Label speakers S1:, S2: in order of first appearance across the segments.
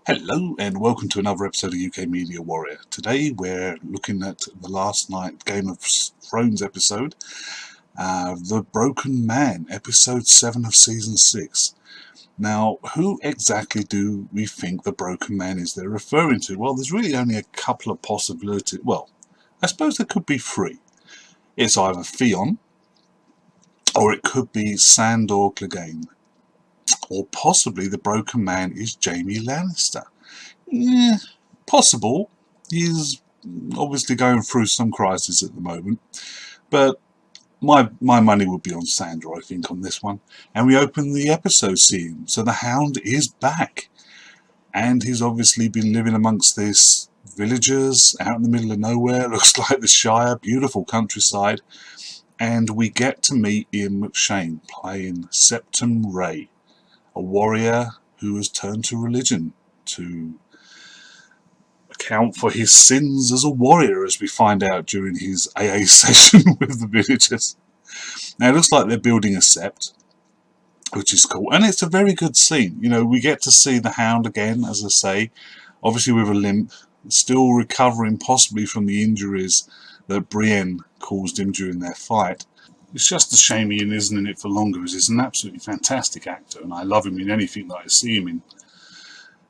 S1: Hello and welcome to another episode of UK Media Warrior. Today we're looking at the last night Game of Thrones episode, The Broken Man, episode 7 of season 6. Now, who exactly do we think the Broken Man is they're referring to? Well, there's really only a couple of possibilities. Well, I suppose there could be three. It's either Theon, or it could be Sandor Clegane. Or possibly the Broken Man is Jaime Lannister. Possible. He's obviously going through some crisis at the moment. But my money would be on Sandor, I think, on this one. And we open the episode scene. So the Hound is back. And he's obviously been living amongst these villagers out in the middle of nowhere. Looks like the Shire. Beautiful countryside. And we get to meet Ian McShane playing Septon Ray, a warrior who has turned to religion to account for his sins as a warrior, as we find out during his AA session with the villagers. Now it looks like they're building a sept, which is cool, and it's a very good scene. You know, we get to see the Hound again, as I say, obviously with a limp, still recovering possibly from the injuries that Brienne caused him during their fight. It's just a shame Ian isn't in it for longer, as he's an absolutely fantastic actor, and I love him in anything that I see him in.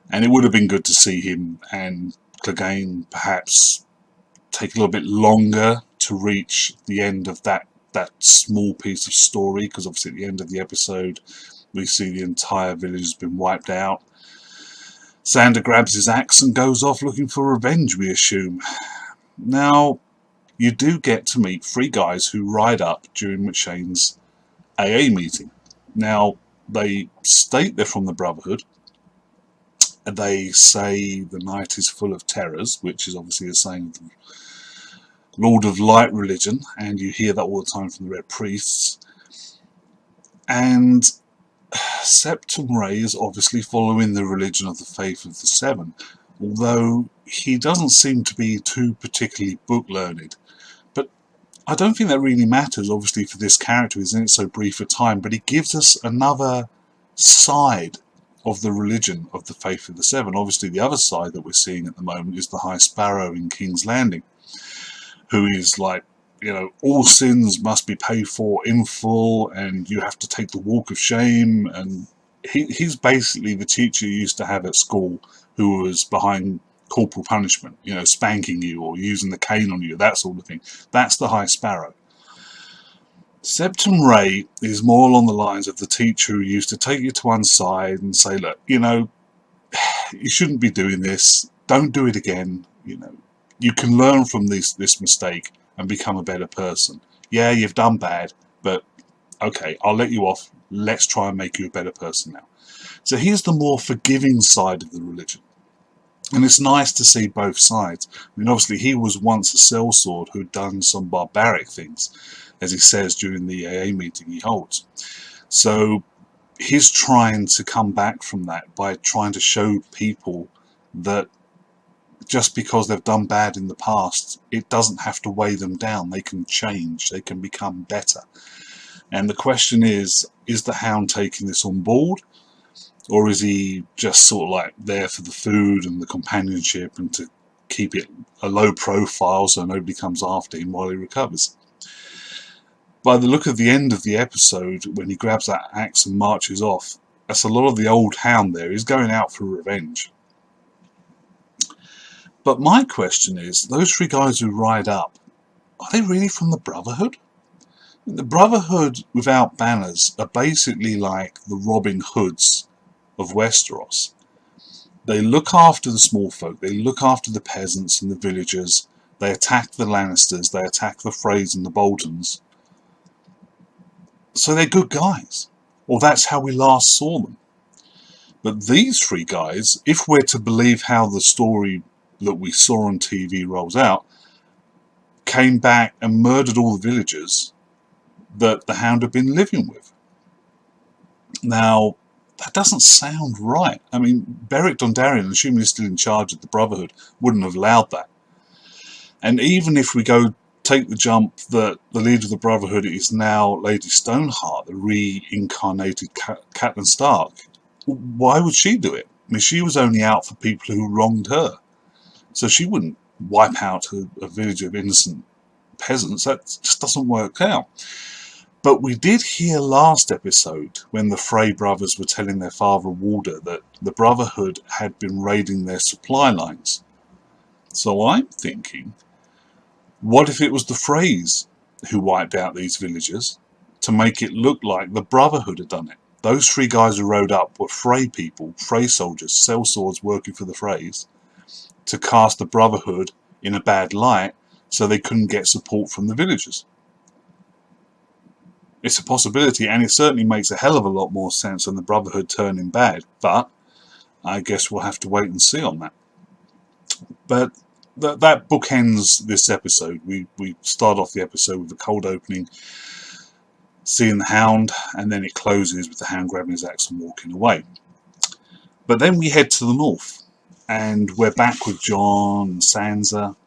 S1: And it would have been good to see him and Clegane perhaps take a little bit longer to reach the end of that small piece of story, because obviously at the end of the episode we see the entire village has been wiped out. Sandor grabs his axe and goes off looking for revenge, we assume. Now, you do get to meet three guys who ride up during McShane's AA meeting. Now, they state they're from the Brotherhood. They say the night is full of terrors, which is obviously a saying of the Lord of Light religion, and you hear that all the time from the Red Priests. And Septon Ray is obviously following the religion of the Faith of the Seven, although he doesn't seem to be too particularly book-learned. But I don't think that really matters, obviously, for this character. He's in it so brief a time, but he gives us another side of the religion of the Faith of the Seven. Obviously, the other side that we're seeing at the moment is the High Sparrow in King's Landing, who is like, you know, all sins must be paid for in full, and you have to take the walk of shame. And he's basically the teacher you used to have at school who was behind corporal punishment, you know, spanking you or using the cane on you, that sort of thing. That's the High Sparrow. Septon Ray is more along the lines of the teacher who used to take you to one side and say, look, you know, you shouldn't be doing this. Don't do it again. You know, you can learn from this mistake and become a better person. Yeah, you've done bad, but okay, I'll let you off. Let's try and make you a better person now. So here's the more forgiving side of the religion. And it's nice to see both sides. I mean, obviously, he was once a sellsword who'd done some barbaric things, as he says during the AA meeting he holds. So he's trying to come back from that by trying to show people that just because they've done bad in the past, it doesn't have to weigh them down. They can change. They can become better. And the question is the Hound taking this on board? Or is he just sort of like there for the food and the companionship and to keep it a low profile so nobody comes after him while he recovers? By the look of the end of the episode, when he grabs that axe and marches off, that's a lot of the old Hound there. He's going out for revenge. But my question is, those three guys who ride up, are they really from the Brotherhood? The Brotherhood without banners are basically like the Robin Hoods of Westeros. They look after the small folk, they look after the peasants and the villagers, they attack the Lannisters, they attack the Freys and the Boltons. So they're good guys. Or that's how we last saw them. But these three guys, if we're to believe how the story that we saw on TV rolls out, came back and murdered all the villagers that the Hound had been living with. Now, that doesn't sound right. I mean, Beric Dondarrion, assuming he's still in charge of the Brotherhood, wouldn't have allowed that. And even if we go take the jump that the leader of the Brotherhood is now Lady Stoneheart, the reincarnated Catelyn Stark, why would she do it? I mean, she was only out for people who wronged her. So she wouldn't wipe out a village of innocent peasants. That just doesn't work out. But we did hear last episode when the Frey brothers were telling their father Walder that the Brotherhood had been raiding their supply lines. So I'm thinking, what if it was the Freys who wiped out these villagers to make it look like the Brotherhood had done it? Those 3 guys who rode up were Frey people, Frey soldiers, sellswords working for the Freys, to cast the Brotherhood in a bad light so they couldn't get support from the villagers. It's a possibility, and it certainly makes a hell of a lot more sense than the Brotherhood turning bad, but I guess we'll have to wait and see on that. But that bookends this episode. We start off the episode with a cold opening, seeing the Hound, and then it closes with the Hound grabbing his axe and walking away. But then we head to the north, and we're back with Jon and Sansa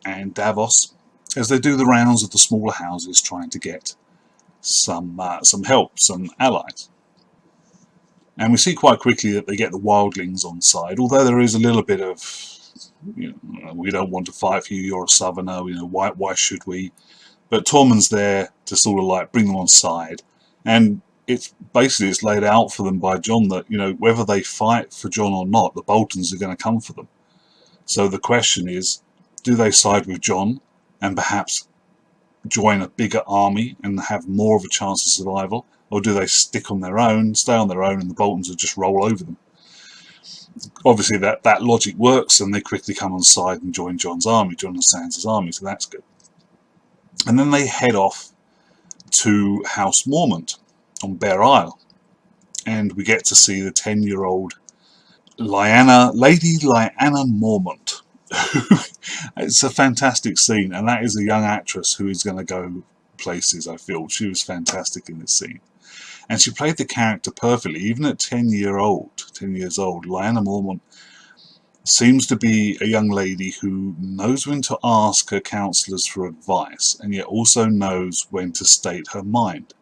S1: and Davos as they do the rounds of the smaller houses trying to get some help, some allies. And we see quite quickly that they get the wildlings on side, although there is a little bit of, we don't want to fight for you, you're a southerner, why should we? But Tormund's there to sort of like bring them on side, and it's laid out for them by Jon that, whether they fight for Jon or not, the Boltons are going to come for them. So the question is, do they side with Jon and perhaps join a bigger army and have more of a chance of survival, or do they stay on their own, and the Boltons will just roll over them? Obviously that logic works, and they quickly come on side and join Jon's army, Jon and Sansa's army, so that's good. And then they head off to House Mormont on Bear Isle, and we get to see the 10-year-old Lady Lyanna Mormont. It's a fantastic scene, and that is a young actress who is going to go places. I feel she was fantastic in this scene, and she played the character perfectly. Even at 10 years old, Lyanna Mormont seems to be a young lady who knows when to ask her counsellors for advice, and yet also knows when to state her mind.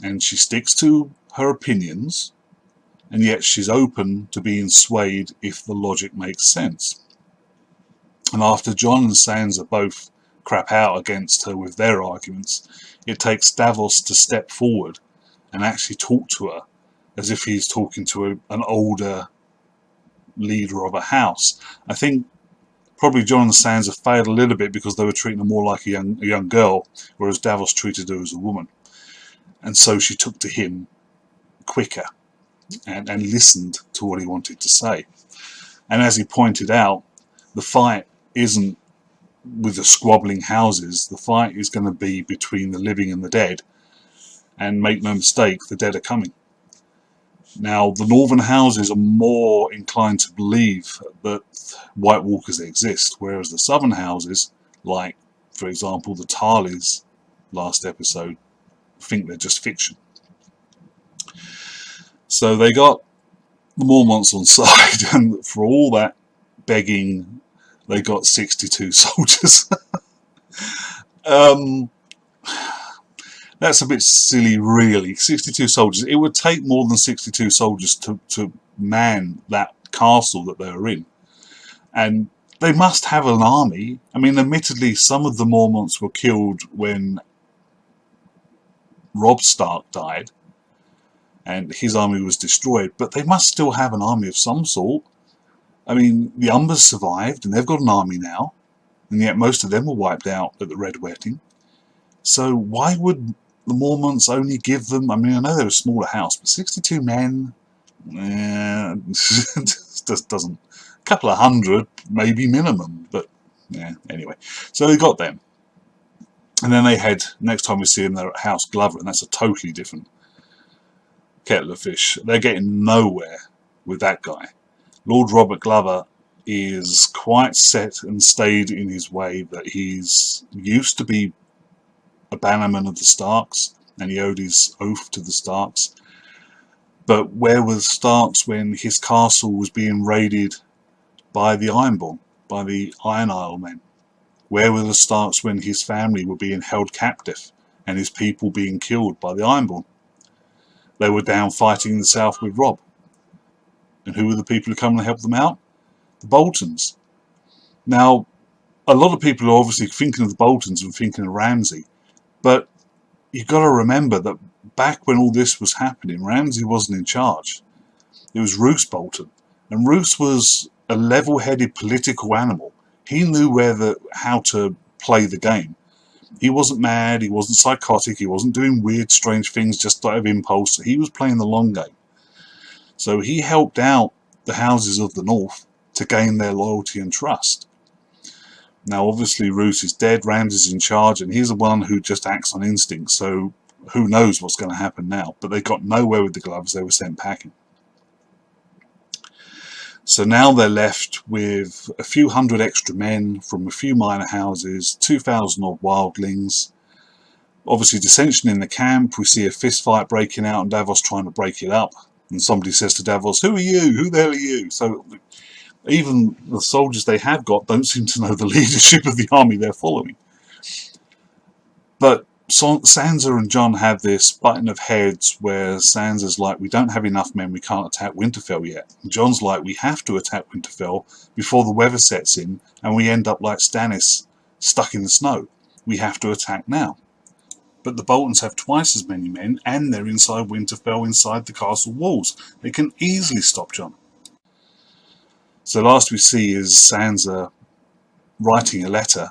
S1: And she sticks to her opinions, and yet she's open to being swayed if the logic makes sense. And after Jon and Sansa both crap out against her with their arguments, it takes Davos to step forward and actually talk to her as if he's talking to an older leader of a house. I think probably Jon and Sansa failed a little bit because they were treating her more like a young girl, whereas Davos treated her as a woman. And so she took to him quicker and listened to what he wanted to say. And as he pointed out, the fight isn't with the squabbling houses. The fight is going to be between the living and the dead. And make no mistake, the dead are coming. Now, the northern houses are more inclined to believe that White Walkers exist, whereas the southern houses, like, for example, the Tarlys last episode, think they're just fiction. So they got the Mormonts on side, and for all that begging, they got 62 soldiers. That's a bit silly, really. 62 soldiers. It would take more than 62 soldiers to man that castle that they were in. And they must have an army. I mean, admittedly, some of the Mormonts were killed when Robb Stark died, and his army was destroyed, but they must still have an army of some sort. I mean, the Umbers survived, and they've got an army now, and yet most of them were wiped out at the Red Wedding. So why would the Mormonts only give them, I mean, I know they're a smaller house, but 62 men, just doesn't, a couple of hundred, maybe minimum, but yeah, anyway. So they got them. And then they head, next time we see them, they're at House Glover, and that's a totally different kettle of fish. They're getting nowhere with that guy. Lord Robert Glover is quite set and stayed in his way that he's used to be a bannerman of the Starks, and he owed his oath to the Starks. But where were the Starks when his castle was being raided by the Ironborn, by the Iron Isle men? Where were the Starks when his family were being held captive and his people being killed by the Ironborn? They were down fighting in the south with Robb. And who were the people who come and help them out? The Boltons. Now, a lot of people are obviously thinking of the Boltons and thinking of Ramsay, but you've got to remember that back when all this was happening, Ramsay wasn't in charge. It was Roose Bolton. And Roose was a level-headed political animal. He knew how to play the game. He wasn't mad, he wasn't psychotic, he wasn't doing weird, strange things just out of impulse. He was playing the long game. So he helped out the houses of the North to gain their loyalty and trust. Now obviously Roose is dead, Ramsay's in charge, and he's the one who just acts on instinct, so who knows what's going to happen now. But they got nowhere with the gloves, they were sent packing. So now they're left with a few hundred extra men from a few minor houses, 2,000 odd wildlings. Obviously dissension in the camp, we see a fist fight breaking out and Davos trying to break it up. And somebody says to Davos, "Who are you? Who the hell are you?" So even the soldiers they have got don't seem to know the leadership of the army they're following. But Sansa and Jon have this button of heads where Sansa's like, "We don't have enough men, we can't attack Winterfell yet." And Jon's like, "We have to attack Winterfell before the weather sets in and we end up like Stannis, stuck in the snow. We have to attack now." But the Boltons have twice as many men and they're inside Winterfell, inside the castle walls. They can easily stop Jon. So last we see is Sansa writing a letter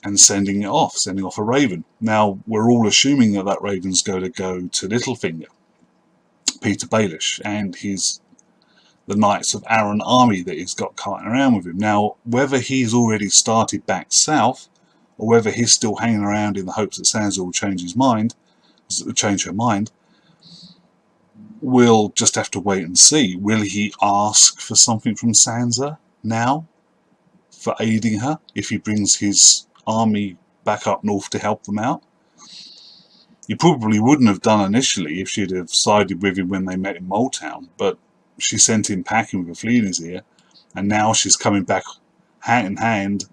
S1: and sending off a raven. Now, we're all assuming that that raven's going to go to Littlefinger, Peter Baelish, and the Knights of Arryn army that he's got carting around with him. Now, whether he's already started back south, or whether he's still hanging around in the hopes that Sansa will change her mind, we'll just have to wait and see. Will he ask for something from Sansa now, for aiding her, if he brings his army back up north to help them out? He probably wouldn't have done initially if she'd have sided with him when they met in Moldtown, but she sent him packing with a flea in his ear, and now she's coming back hand in hand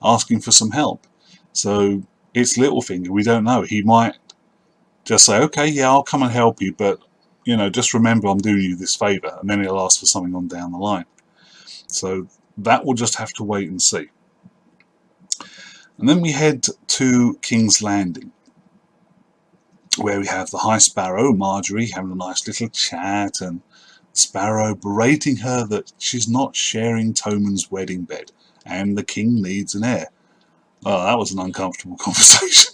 S1: asking for some help. So it's Littlefinger, we don't know. He might just say, "Okay, yeah, I'll come and help you, but just remember I'm doing you this favour," and then he'll ask for something on down the line. So that we'll just have to wait and see. And then we head to King's Landing, where we have the High Sparrow, Marjorie, having a nice little chat, and Sparrow berating her that she's not sharing Tommen's wedding bed, and the king needs an heir. Oh, that was an uncomfortable conversation.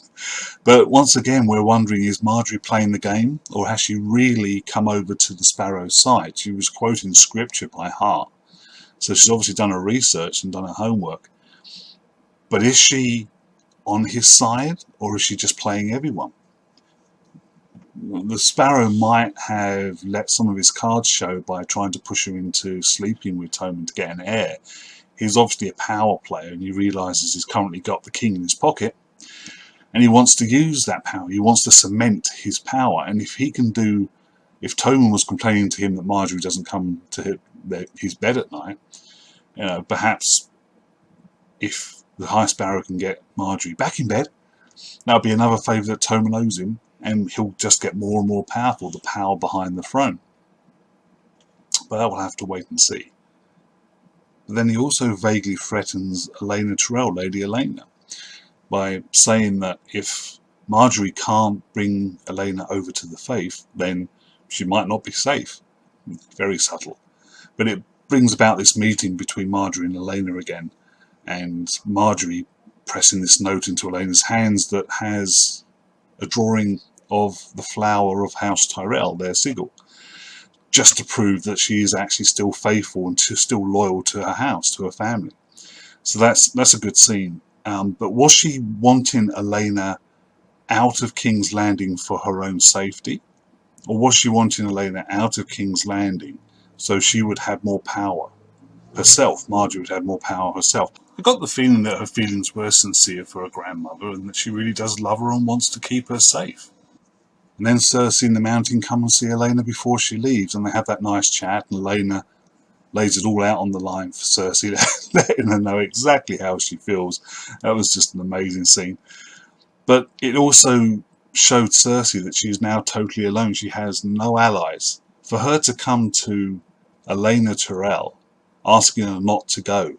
S1: But once again, we're wondering, is Marjorie playing the game, or has she really come over to the Sparrow's side? She was quoting scripture by heart, so she's obviously done her research and done her homework. But is she on his side, or is she just playing everyone? The Sparrow might have let some of his cards show by trying to push her into sleeping with Tommen to get an heir. He's obviously a power player, and he realises he's currently got the king in his pocket, and he wants to use that power. He wants to cement his power, and if Tommen was complaining to him that Marjorie doesn't come to his bed at night, perhaps if the High Sparrow can get Marjorie back in bed, that'll be another favour that Tommen owes him, and he'll just get more and more powerful, the power behind the throne. But that will have to wait and see. But then he also vaguely threatens Olenna Tyrell, Lady Olenna, by saying that if Marjorie can't bring Olenna over to the faith, then she might not be safe. Very subtle. But it brings about this meeting between Marjorie and Olenna again, and Marjorie pressing this note into Olenna's hands that has a drawing of the flower of House Tyrell, their sigil, just to prove that she is actually still faithful and still loyal to her house, to her family. So that's a good scene. But was she wanting Olenna out of King's Landing for her own safety? Or was she wanting Olenna out of King's Landing so she would have more power herself? Marjorie would have more power herself. I got the feeling that her feelings were sincere for her grandmother, and that she really does love her and wants to keep her safe. And then Cersei and the Mountain come and see Olenna before she leaves, and they have that nice chat, and Olenna lays it all out on the line for Cersei, letting her know exactly how she feels. That was just an amazing scene. But it also showed Cersei that she's now totally alone. She has no allies. For her to come to Elena Tyrell, asking her not to go,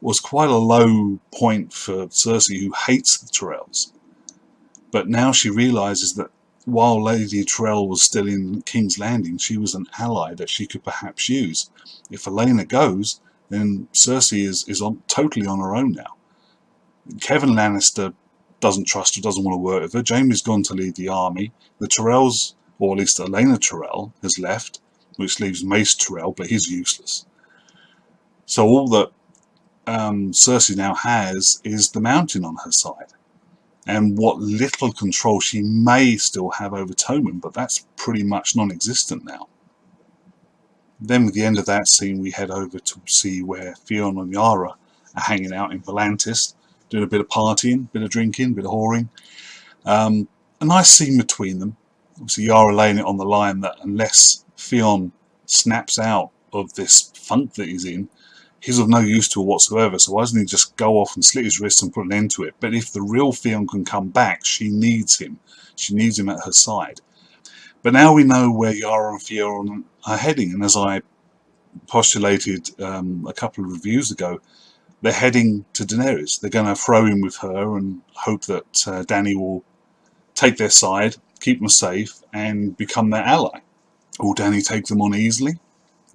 S1: was quite a low point for Cersei, who hates the Tyrells. But now she realises that while Lady Tyrell was still in King's Landing, she was an ally that she could perhaps use. If Elena goes, then Cersei is totally on her own now. Kevin Lannister doesn't trust her, doesn't want to work with her. Jaime's gone to lead the army. The Tyrells, or at least Elena Tyrell, has left, which leaves Mace Tyrell, but he's useless. So all that Cersei now has is the Mountain on her side, and what little control she may still have over Tommen, but that's pretty much non-existent now. Then with the end of that scene, we head over to see where Theon and Yara are hanging out in Volantis, doing a bit of partying, a bit of drinking, a bit of whoring. A nice scene between them. Obviously Yara laying it on the line that unless Theon snaps out of this funk that he's in, he's of no use to her whatsoever, so why doesn't he just go off and slit his wrists and put an end to it? But if the real Theon can come back, she needs him. She needs him at her side. But now we know where Yara and Theon are heading, and as I postulated a couple of reviews ago, they're heading to Daenerys. They're going to throw in with her and hope that Dany will take their side, keep them safe, and become their ally. Will Dany take them on easily?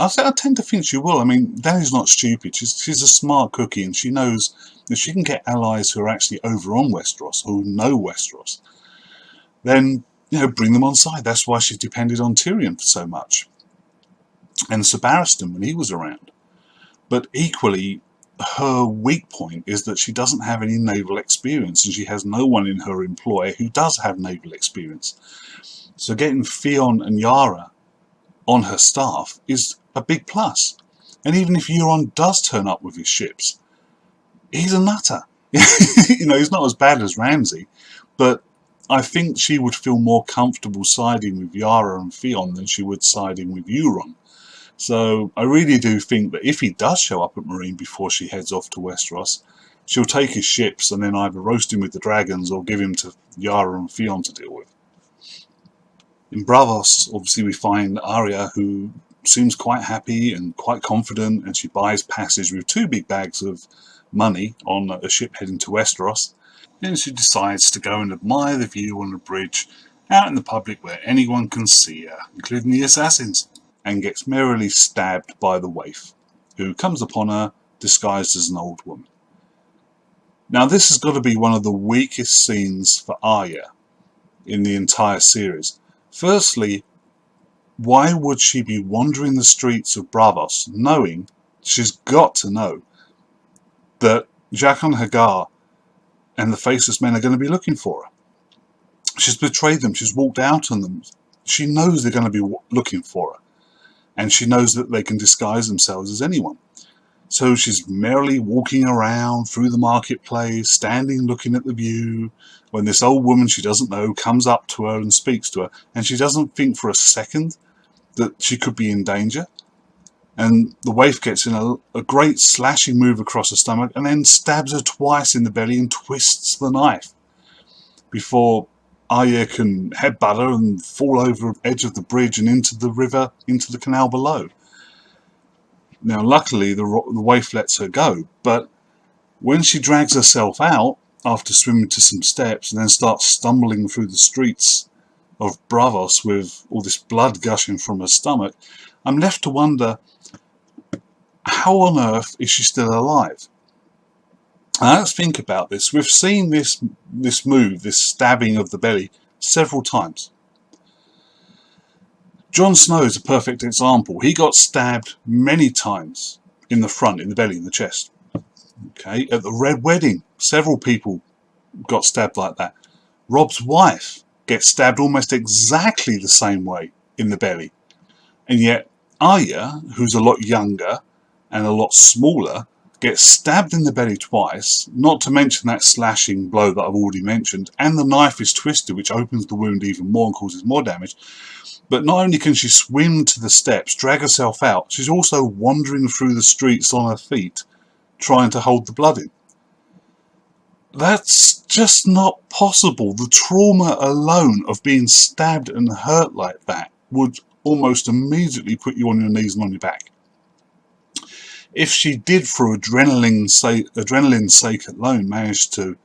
S1: I tend to think she will. I mean, Dany's not stupid. She's a smart cookie, and she knows if she can get allies who are actually over on Westeros, who know Westeros, then, bring them on side. That's why she depended on Tyrion for so much. And Sir Barristan when he was around. But equally, her weak point is that she doesn't have any naval experience, and she has no one in her employ who does have naval experience. So getting Theon and Yara on her staff is a big plus. And even if Euron does turn up with his ships, he's a nutter. He's not as bad as Ramsay, but I think she would feel more comfortable siding with Yara and Theon than she would siding with Euron. So I really do think that if he does show up at Meereen before she heads off to Westeros, she'll take his ships and then either roast him with the dragons or give him to Yara and Theon to deal with. In Braavos, obviously we find Arya, who seems quite happy and quite confident, and she buys passage with 2 big bags of money on a ship heading to Westeros. Then she decides to go and admire the view on the bridge out in the public where anyone can see her, including the assassins, and gets merrily stabbed by the waif, who comes upon her disguised as an old woman. Now this has got to be one of the weakest scenes for Arya in the entire series. Firstly, why would she be wandering the streets of Braavos knowing, she's got to know, that Jaqen H'ghar and the Faceless Men are going to be looking for her? She's betrayed them, she's walked out on them, she knows they're going to be looking for her, and she knows that they can disguise themselves as anyone. So she's merrily walking around through the marketplace, standing looking at the view, when this old woman she doesn't know comes up to her and speaks to her, and she doesn't think for a second that she could be in danger. And the waif gets in a great slashing move across her stomach and then stabs her twice in the belly and twists the knife before Arya can headbutt her and fall over the edge of the bridge and into the river, into the canal below. Now luckily the waif lets her go, but when she drags herself out after swimming to some steps and then starts stumbling through the streets of Braavos with all this blood gushing from her stomach, I'm left to wonder, how on earth is she still alive? Now let's think about this. We've seen this move, this stabbing of the belly, several times. Jon Snow is a perfect example. He got stabbed many times in the front, in the belly, in the chest. Okay, at the Red Wedding, several people got stabbed like that. Rob's wife gets stabbed almost exactly the same way in the belly. And yet Arya, who's a lot younger and a lot smaller, gets stabbed in the belly twice, not to mention that slashing blow that I've already mentioned, and the knife is twisted, which opens the wound even more and causes more damage. But not only can she swim to the steps, drag herself out, she's also wandering through the streets on her feet, trying to hold the blood in. That's just not possible. The trauma alone of being stabbed and hurt like that would almost immediately put you on your knees and on your back. If she did, for adrenaline's sake alone, manage to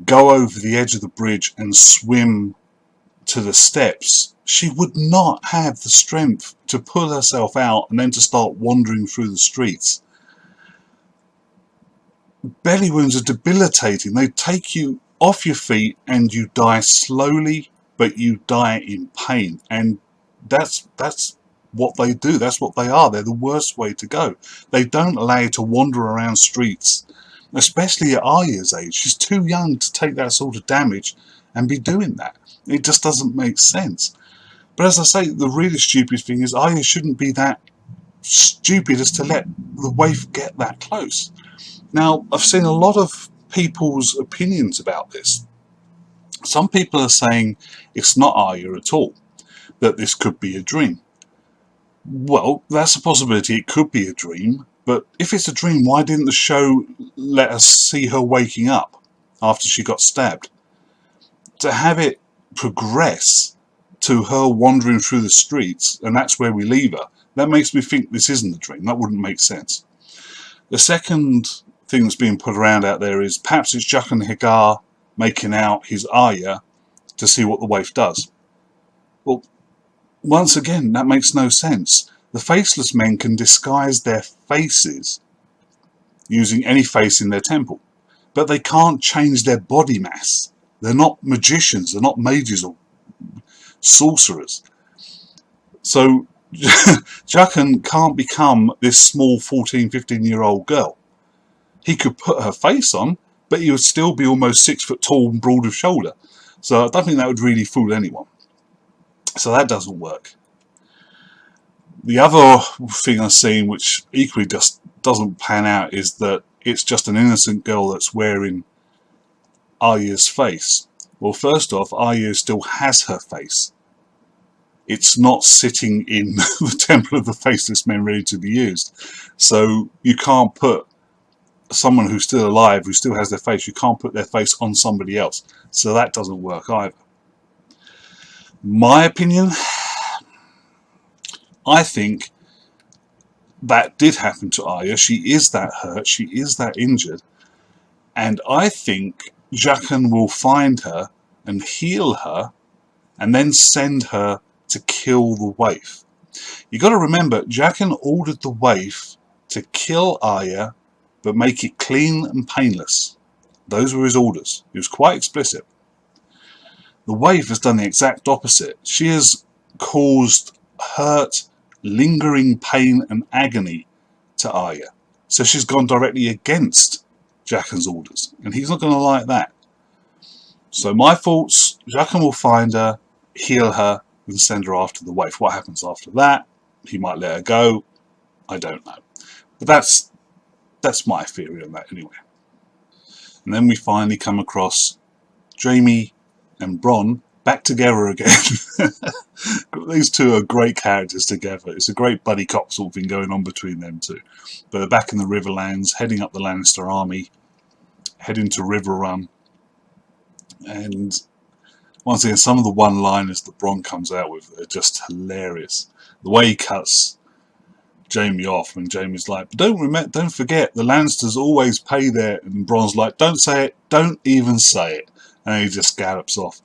S1: go over the edge of the bridge and swim to the steps, she would not have the strength to pull herself out and then to start wandering through the streets. Belly wounds are debilitating. They take you off your feet and you die slowly, but you die in pain. And that's what they do. That's what they are. They're the worst way to go. They don't allow you to wander around streets, especially at Arya's age. She's too young to take that sort of damage and be doing that. It just doesn't make sense. But as I say, the really stupid thing is Arya shouldn't be that stupid as to let the waif get that close. Now, I've seen a lot of people's opinions about this. Some people are saying it's not Arya at all, that this could be a dream. Well, that's a possibility. It could be a dream, but if it's a dream, why didn't the show let us see her waking up after she got stabbed? To have it progress to her wandering through the streets, and that's where we leave her, that makes me think this isn't a dream. That wouldn't make sense. The second thing that's being put around out there is perhaps it's Jaqen H'ghar making out his Arya to see what the waif does. Well, once again, that makes no sense. The faceless men can disguise their faces using any face in their temple, but they can't change their body mass. They're not magicians, they're not mages or sorcerers. So Jaqen can't become this small 14, 15-year-old girl. He could put her face on, but he would still be almost 6 foot tall and broad of shoulder. So I don't think that would really fool anyone. So that doesn't work. The other thing I've seen, which equally just doesn't pan out, is that it's just an innocent girl that's wearing Arya's face. Well, first off, Arya still has her face. It's not sitting in the Temple of the Faceless Men ready to be used. So you can't put someone who's still alive, who still has their face, you can't put their face on somebody else. So that doesn't work either. My opinion, I think that did happen to Arya. She is that hurt, she is that injured, and I think Jaqen will find her and heal her and then send her to kill the waif. You got to remember, Jaqen ordered the waif to kill Arya but make it clean and painless. Those were his orders. He was quite explicit. The waif has done the exact opposite. She has caused hurt, lingering pain and agony to Arya. So she's gone directly against Jaqen's orders, and he's not going to like that. So my thoughts, Jaqen will find her, heal her, and send her after the waif. What happens after that? He might let her go. I don't know. But that's my theory on that anyway. And then we finally come across Jaime and Bronn back together again. These two are great characters together. It's a great buddy cop sort of thing going on between them two. But they're back in the Riverlands, heading up the Lannister army, heading to Riverrun. And once again, some of the one-liners that Bronn comes out with are just hilarious. The way he cuts Jaime off, and Jaime's like, but don't forget, the Lannisters always pay their, and Bronn's like, don't say it, don't even say it, and he just gallops off.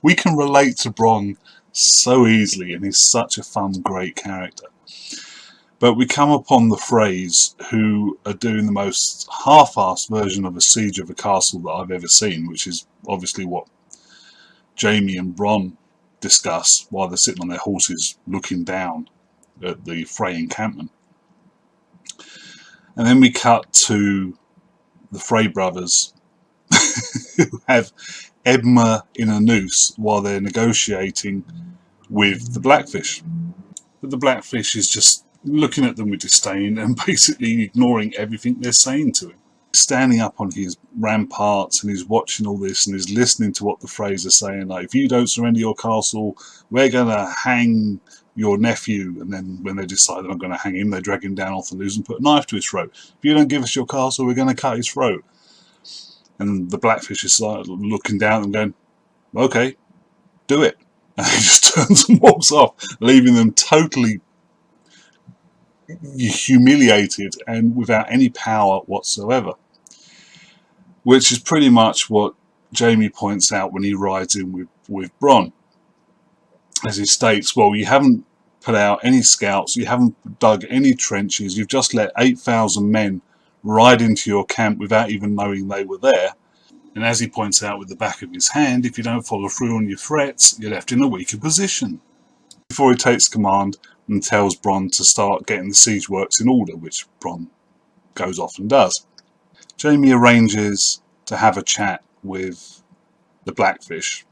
S1: We can relate to Bronn so easily, and he's such a fun, great character. But we come upon the Freys, who are doing the most half-assed version of a siege of a castle that I've ever seen, which is obviously what Jaime and Bronn discuss while they're sitting on their horses looking down at the Frey encampment. And then we cut to the Frey brothers who have Edmure in a noose while they're negotiating with the Blackfish. But the Blackfish is just looking at them with disdain and basically ignoring everything they're saying to him. Standing up on his ramparts, and he's watching all this and he's listening to what the Freys are saying, like, if you don't surrender your castle, we're going to hang your nephew. And then when they decide they're not going to hang him, they drag him down off the noose and put a knife to his throat. If you don't give us your castle, we're going to cut his throat. And the Blackfish is looking down and going, okay, do it. And he just turns and walks off, leaving them totally humiliated and without any power whatsoever. Which is pretty much what Jaime points out when he rides in with Bronn. As he states, well, you haven't put out any scouts, you haven't dug any trenches, you've just let 8,000 men ride into your camp without even knowing they were there. And as he points out with the back of his hand, if you don't follow through on your threats, you're left in a weaker position. Before he takes command and tells Bronn to start getting the siege works in order, which Bronn goes off and does. Jaime arranges to have a chat with the Blackfish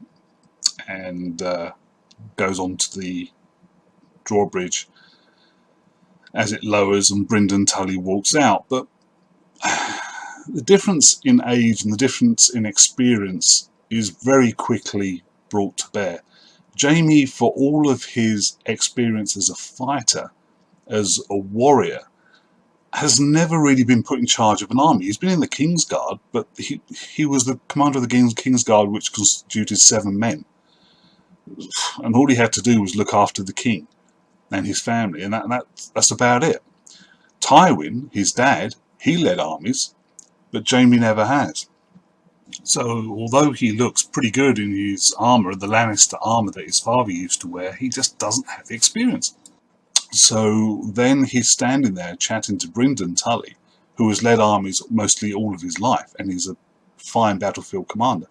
S1: and goes on to the drawbridge as it lowers and Brynden Tully walks out. But the difference in age and the difference in experience is very quickly brought to bear. Jaime, for all of his experience as a fighter, as a warrior, has never really been put in charge of an army. He's been in the Kingsguard, but he was the commander of the Kingsguard, which constituted 7 men. And all he had to do was look after the king and his family, and that's about it. Tywin, his dad, he led armies, but Jaime never has. So, although he looks pretty good in his armour, the Lannister armour that his father used to wear, he just doesn't have the experience. So then he's standing there chatting to Brynden Tully, who has led armies mostly all of his life, and he's a fine battlefield commander.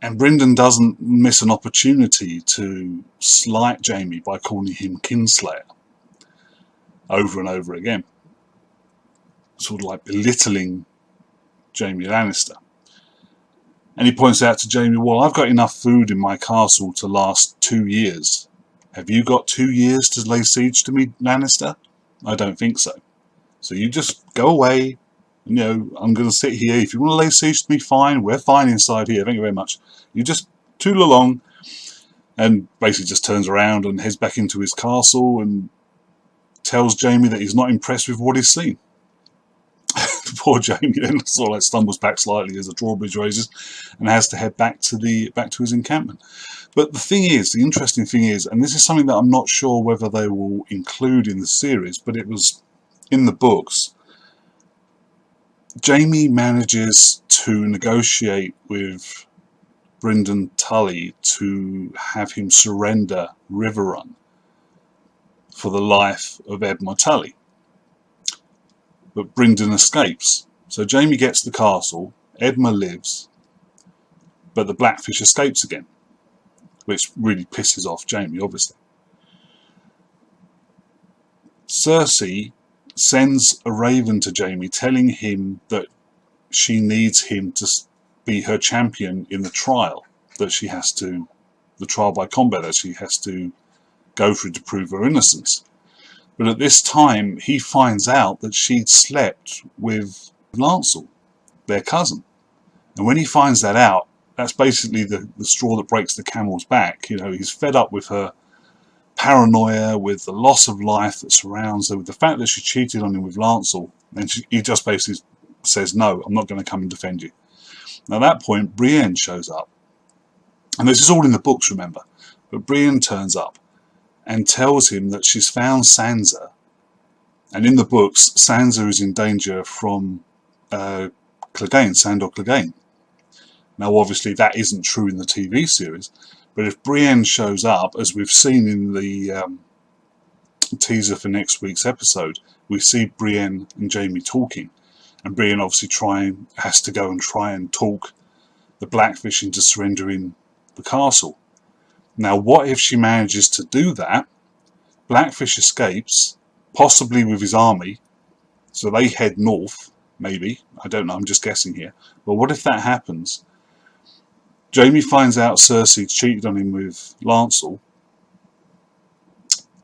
S1: And Brynden doesn't miss an opportunity to slight Jaime by calling him Kinslayer over and over again, sort of like belittling Jaime Lannister. And he points out to Jaime, well, I've got enough food in my castle to last 2 years. Have you got 2 years to lay siege to me, Lannister? I don't think so. So you just go away. You know, I'm going to sit here. If you want to lay siege to me, fine. We're fine inside here. Thank you very much. You just toodle along. And basically just turns around and heads back into his castle and tells Jaime that he's not impressed with what he's seen. Poor Jaime then sort of like stumbles back slightly as the drawbridge raises and has to head back to his encampment. But the thing is, the interesting thing is, and this is something that I'm not sure whether they will include in the series, but it was in the books, Jaime manages to negotiate with Brynden Tully to have him surrender Riverrun for the life of Edmure Tully. But Brynden escapes. So Jaime gets the castle, Edmure lives, but the Blackfish escapes again, which really pisses off Jaime, obviously. Cersei sends a raven to Jaime telling him that she needs him to be her champion in the trial the trial by combat that she has to go through to prove her innocence. But at this time, he finds out that she'd slept with Lancel, their cousin. And when he finds that out, that's basically the straw that breaks the camel's back. You know, he's fed up with her paranoia, with the loss of life that surrounds her, with the fact that she cheated on him with Lancel. And he just basically says, no, I'm not going to come and defend you. Now at that point, Brienne shows up. And this is all in the books, remember. But Brienne turns up and tells him that she's found Sansa. And in the books, Sansa is in danger from Clegane, Sandor Clegane. Now obviously that isn't true in the TV series, but if Brienne shows up, as we've seen in the teaser for next week's episode, we see Brienne and Jaime talking, and Brienne obviously has to go and try and talk the Blackfish into surrendering the castle. Now what if she manages to do that? Blackfish escapes, possibly with his army, so they head north, maybe, I don't know, I'm just guessing here, but what if that happens? Jaime finds out Cersei cheated on him with Lancel.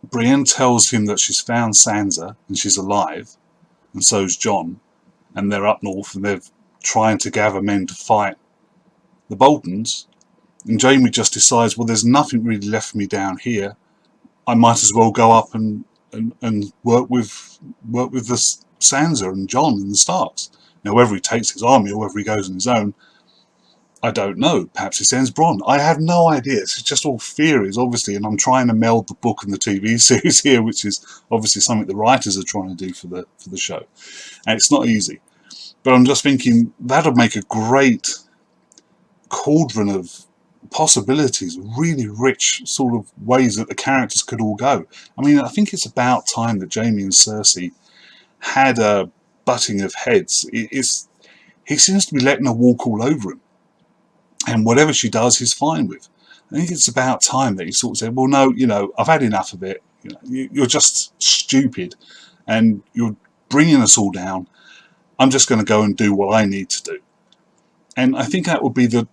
S1: Brienne tells him that she's found Sansa and she's alive, and so's Jon, and they're up north and they're trying to gather men to fight the Boltons. And Jaime just decides, well, there's nothing really left for me down here. I might as well go up and work with the Sansa and Jon and the Starks. Now, whether he takes his army or whether he goes on his own, I don't know. Perhaps it ends Bronn. I have no idea. It's just all theories, obviously, and I'm trying to meld the book and the TV series here, which is obviously something the writers are trying to do for the show, and it's not easy. But I'm just thinking that would make a great cauldron of possibilities, really rich sort of ways that the characters could all go. I mean, I think it's about time that Jaime and Cersei had a butting of heads. He seems to be letting her walk all over him. And whatever she does, he's fine with. I think it's about time that he sort of said, well, no, I've had enough of it. You're just stupid and you're bringing us all down. I'm just going to go and do what I need to do. And I think that would be the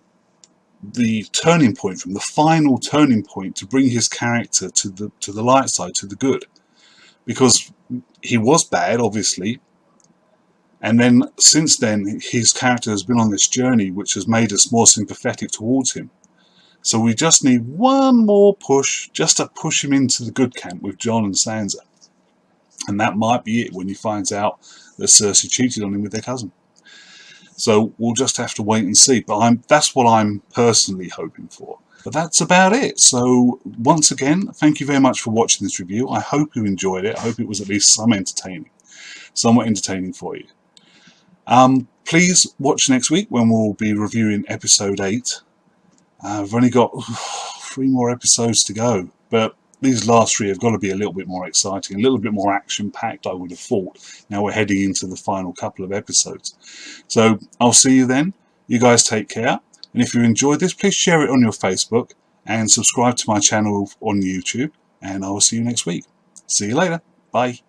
S1: turning point, from the final turning point, to bring his character to the light side, to the good. Because he was bad, obviously. And then, since then, his character has been on this journey which has made us more sympathetic towards him. So we just need one more push, just to push him into the good camp with Jon and Sansa. And that might be it when he finds out that Cersei cheated on him with their cousin. So we'll just have to wait and see. But that's what I'm personally hoping for. But that's about it. So once again, thank you very much for watching this review. I hope you enjoyed it. I hope it was at least somewhat entertaining for you. Please watch next week when we'll be reviewing episode 8. I've only got 3 more episodes to go, but these last 3 have got to be a little bit more exciting, a little bit more action-packed, I would have thought. Now we're heading into the final couple of episodes. So I'll see you then. You guys take care. And if you enjoyed this, please share it on your Facebook and subscribe to my channel on YouTube. And I will see you next week. See you later. Bye.